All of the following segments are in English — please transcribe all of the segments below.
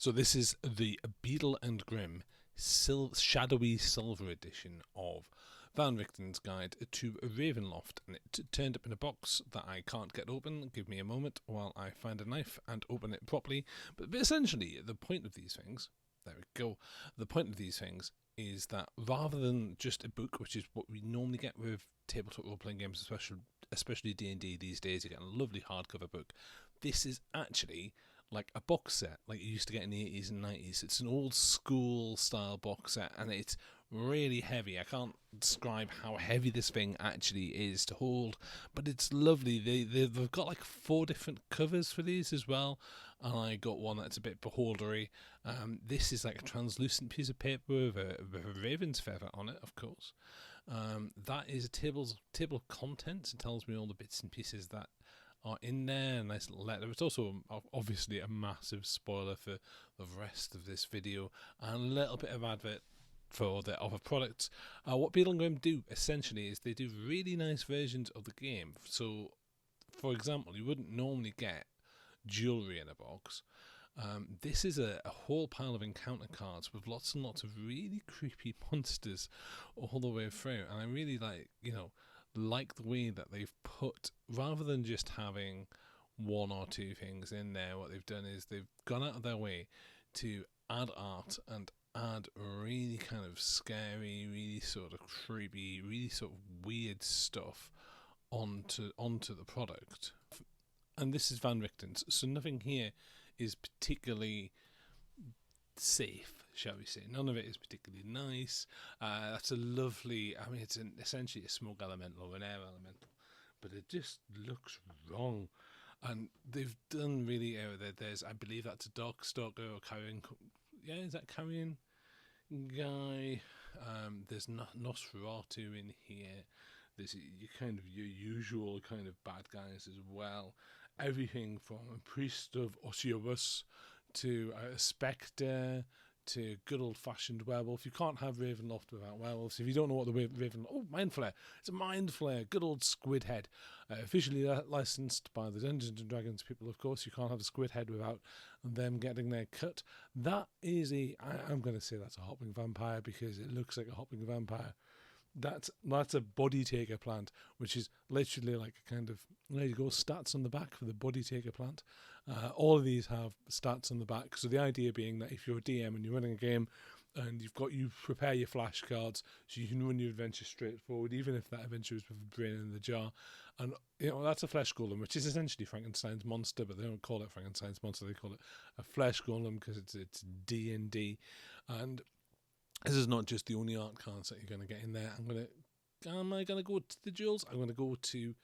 So this is the Beadle and Grimm Shadowy Silver Edition of Van Richten's Guide to Ravenloft, and it turned up in a box that I can't get open. Give me a moment while I find a knife and open it properly. But essentially, the point of these things, there we go, the point of these things is that rather than just a book, which is what we normally get with tabletop role-playing games, especially D&D these days, you get a lovely hardcover book. This is actually like a box set like you used to get in the 80s and 90s. It's an old school style box set, and it's really heavy. I can't describe how heavy this thing actually is to hold, but it's lovely. They've got like 4 different covers for these as well, and I got one that's a bit beholdery. This is like a translucent piece of paper with a raven's feather on it, of course. That is a table of contents. It tells me all the bits and pieces that are in there. A nice little letter. It's also obviously a massive spoiler for the rest of this video, and a little bit of advert for the other products. What Beadle Grimm do essentially is they do really nice versions of the game. So, for example, you wouldn't normally get jewellery in a box. This is a whole pile of encounter cards with lots and lots of really creepy monsters all the way through, and I really like the way that they've put, rather than just having 1 or 2 things in there, what they've done is they've gone out of their way to add art and add really kind of scary, really sort of creepy, really sort of weird stuff onto the product. And this is Van Richten's, so nothing here is particularly safe, shall we say. None of it is particularly nice. That's a lovely, I mean, it's essentially a smoke elemental or an air elemental, but it just looks wrong. And they've done really, there's, I believe that's a Darkstalker or Carrion, is that Carrion guy? There's Nosferatu in here. There's your usual kind of bad guys as well. Everything from a priest of Osiris to a spectre to good old-fashioned werewolf. You can't have Ravenloft without werewolves. If you don't know what the Mind Flare. It's a Mind Flare, good old squid head. Officially licensed by the Dungeons & Dragons people, of course. You can't have a squid head without them getting their cut. That is I'm going to say that's a hopping vampire because it looks like a hopping vampire. That's a body taker plant, which is literally like a kind of, there you go, stats on the back for the body taker plant. All of these have stats on the back. So the idea being that if you're a DM and you're running a game and you prepare your flashcards so you can run your adventure straight forward, even if that adventure is with a brain in the jar. And that's a flesh golem, which is essentially Frankenstein's monster, but they don't call it Frankenstein's monster. They call it a flesh golem because it's D&D. And this is not just the only art cards that you're going to get in there. Am I going to go to the jewels? I'm going to go to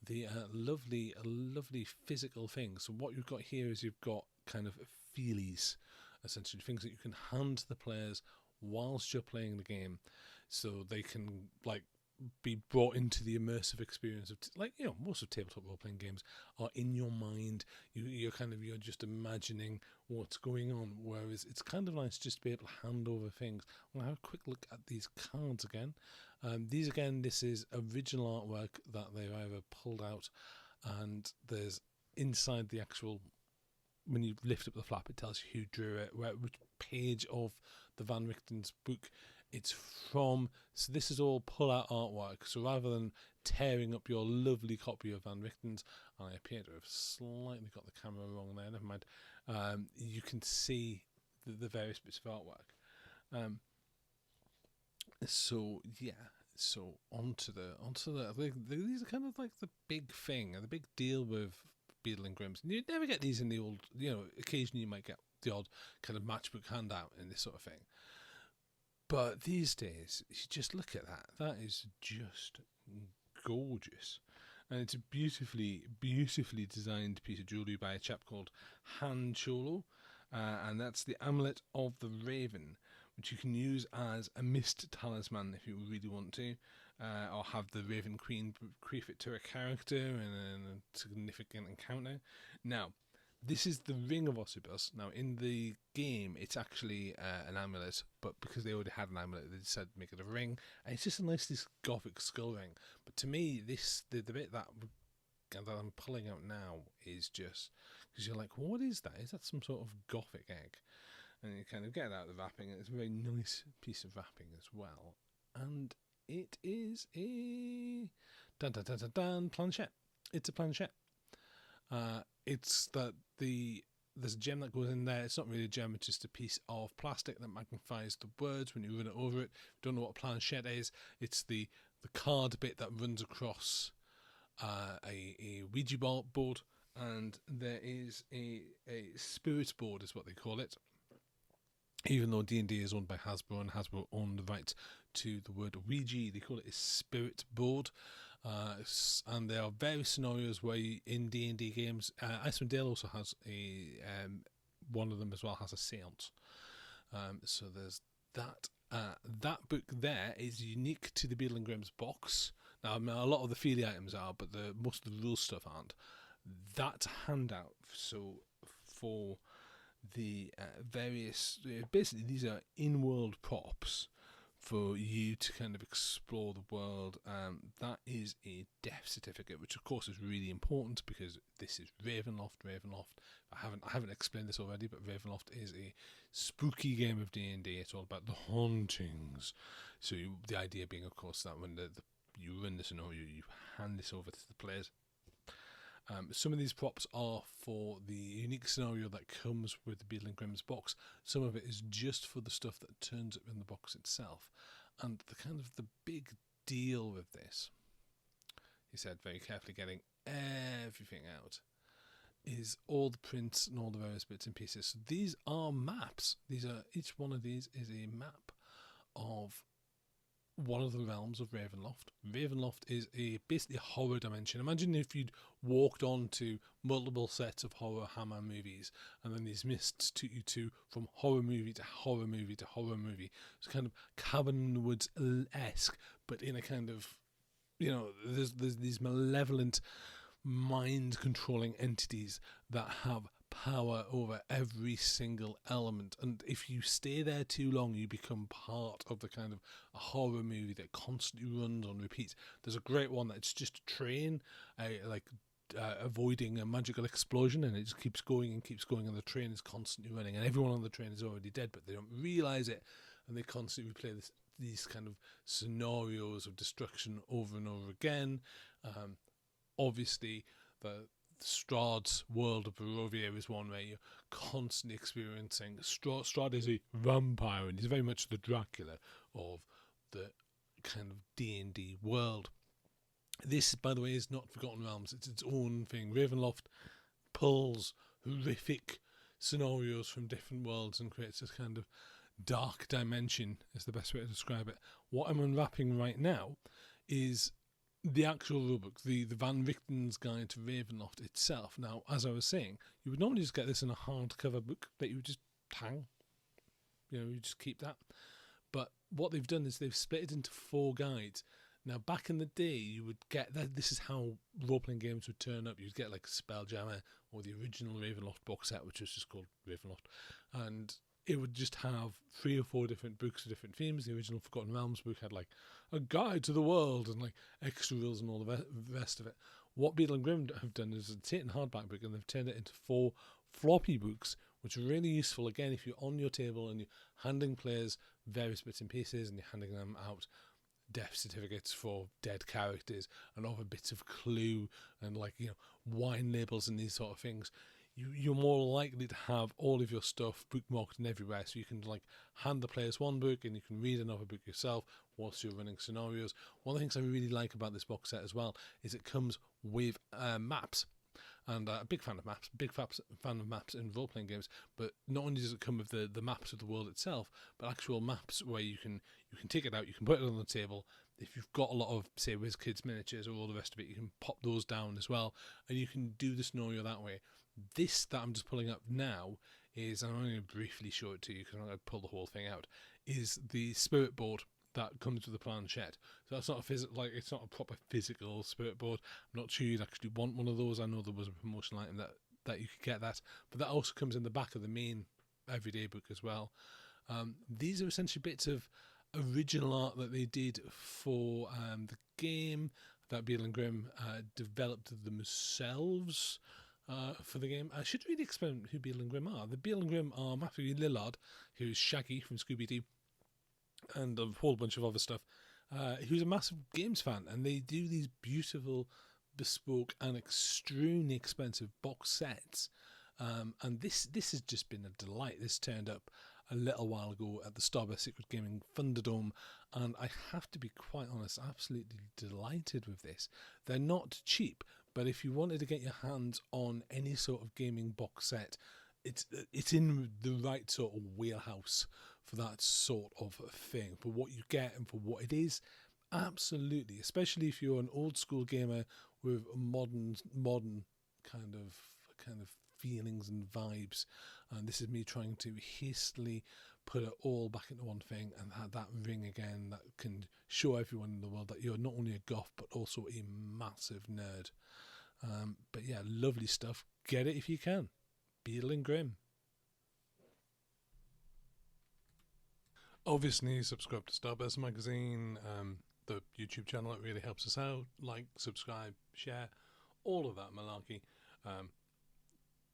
the lovely physical things. So what you've got here is you've got kind of feelies, essentially things that you can hand to the players whilst you're playing the game, so they can be brought into the immersive experience of most of tabletop role-playing games are in your mind. You're just imagining what's going on, whereas it's kind of nice just to be able to hand over things. I'll have a quick look at these cards again. This is original artwork that they've either pulled out, and there's inside the actual, when you lift up the flap, it tells you who drew it, which page of the Van Richten's book it's from. So this is all pull-out artwork. So rather than tearing up your lovely copy of Van Richten's, I appear to have slightly got the camera wrong there, never mind, you can see the various bits of artwork. So onto the these are kind of like the big thing and the big deal with Beadle and Grimm's. You never get these in the old, occasionally you might get the odd kind of matchbook handout in this sort of thing. But these days, you just look at that. That is just gorgeous. And it's a beautifully designed piece of jewellery by a chap called Han Cholo. And that's the Amulet of the Raven, which you can use as a mist talisman if you really want to. Or have the Raven Queen brief it to a character in a significant encounter. Now, this is the Ring of Osiris. Now, in the game, it's actually an amulet, but because they already had an amulet, they decided to make it a ring. And it's just a nice, this gothic skull ring. But to me, the bit that I'm pulling out now is just, because you're like, what is that? Is that some sort of gothic egg? and you kind of get it out of the wrapping, and it's a very nice piece of wrapping as well. And it is a planchette. It's a planchette. It's that there's a gem that goes in there. It's not really a gem, it's just a piece of plastic that magnifies the words when you run it over it. If you don't know what a planchette is, it's the card bit that runs across a Ouija board, and there is a spirit board is what they call it. Even though D&D is owned by Hasbro, and Hasbro own the rights to the word Ouija, they call it a spirit board. And there are various scenarios where in D&D games, Icewind Dale also has one of them as well has a seance. So there's that. That book there is unique to the Beadle Grimm's box. Now, I mean, a lot of the feely items are, but most of the rules stuff aren't. That's a handout. So for the various, basically these are in-world props for you to kind of explore the world. That is a death certificate, which of course is really important because this is Ravenloft. I haven't explained this already, but Ravenloft is a spooky game of D&D. It's all about the hauntings. So the idea being, of course, that when you run the scenario, you hand this over to the players. Some of these props are for the unique scenario that comes with the Beadle Grimm's box. Some of it is just for the stuff that turns up in the box itself. And the big deal with this, he said very carefully, getting everything out, is all the prints and all the various bits and pieces. So these are maps. Each one of these is a map of one of the realms of Ravenloft. Ravenloft is basically a horror dimension. Imagine if you'd walked on to multiple sets of horror Hammer movies, and then these mists took you from horror movie to horror movie to horror movie. It's kind of Cabin in the Woods-esque, but in a kind of, there's these malevolent mind-controlling entities that have power over every single element, and if you stay there too long, you become part of the kind of a horror movie that constantly runs on repeat. There's a great one that's just a train avoiding a magical explosion, and it just keeps going, and the train is constantly running, and everyone on the train is already dead, but they don't realize it, and they constantly replay these kind of scenarios of destruction over and over again. Obviously, the Strahd's world of Barovia is one where you're constantly experiencing. Strahd is a vampire, and he's very much the Dracula of the kind of D&D world. This, by the way, is not Forgotten Realms. It's its own thing. Ravenloft pulls horrific scenarios from different worlds and creates this kind of dark dimension, is the best way to describe it. What I'm unwrapping right now is the actual rulebook, the Van Richten's Guide to Ravenloft itself. Now, as I was saying, you would normally just get this in a hardcover book that you would just hang. You just keep that. But what they've done is they've split it into 4 guides. Now, back in the day, you would get that. This is how role-playing games would turn up. You'd get like Spelljammer or the original Ravenloft box set, which was just called Ravenloft, and it would just have 3 or 4 different books of different themes. The original Forgotten Realms book had like a guide to the world and like extra rules and all the rest of it. What Beadle Grimm have done is they've taken a hardback book and they've turned it into 4 floppy books, which are really useful, again, if you're on your table and you're handing players various bits and pieces and you're handing them out death certificates for dead characters and other bits of clue and wine labels and these sort of things. You're more likely to have all of your stuff bookmarked and everywhere, so you can hand the players one book and you can read another book yourself whilst you're running scenarios. One of the things I really like about this box set as well is it comes with maps. And a big fan of maps, in role-playing games. But not only does it come with the maps of the world itself, but actual maps where you can take it out, you can put it on the table. If you've got a lot of, say, WizKids miniatures or all the rest of it, you can pop those down as well, and you can do the scenario that way. This that I'm just pulling up now is, and I'm only going to briefly show it to you because I'm going to pull the whole thing out, is the spirit board that comes with the planchette. So that's not it's not a proper physical spirit board. I'm not sure you'd actually want one of those. I know there was a promotional item that you could get that, but that also comes in the back of the main everyday book as well. These are essentially bits of original art that they did for the game that Beadle Grimm developed themselves. for the game. I should really explain who Beadle and Grimm are. The Beadle and Grimm are Matthew Lillard, who's Shaggy from Scooby-Doo, and a whole bunch of other stuff. Who's a massive games fan, and they do these beautiful, bespoke, and extremely expensive box sets. And this has just been a delight. This turned up a little while ago at the STARBURST Secret Gaming Thunderdome, and I have to be quite honest, absolutely delighted with this. They're not cheap, but if you wanted to get your hands on any sort of gaming box set, it's in the right sort of wheelhouse for that sort of thing, for what you get and for what it is. Absolutely, especially if you're an old school gamer with modern kind of feelings and vibes. And this is me trying to hastily put it all back into one thing and have that ring again that can show everyone in the world that you're not only a goth but also a massive nerd. But yeah, lovely stuff. Get it if you can. Beadle and Grimm. Obviously, subscribe to Starburst Magazine, the YouTube channel. It really helps us out. Like, subscribe, share, all of that malarkey.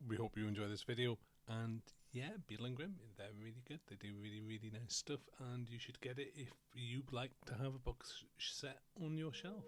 We hope you enjoy this video. And yeah, Beadle and Grimm, they're really good. They do really, really nice stuff. And you should get it if you'd like to have a box set on your shelf.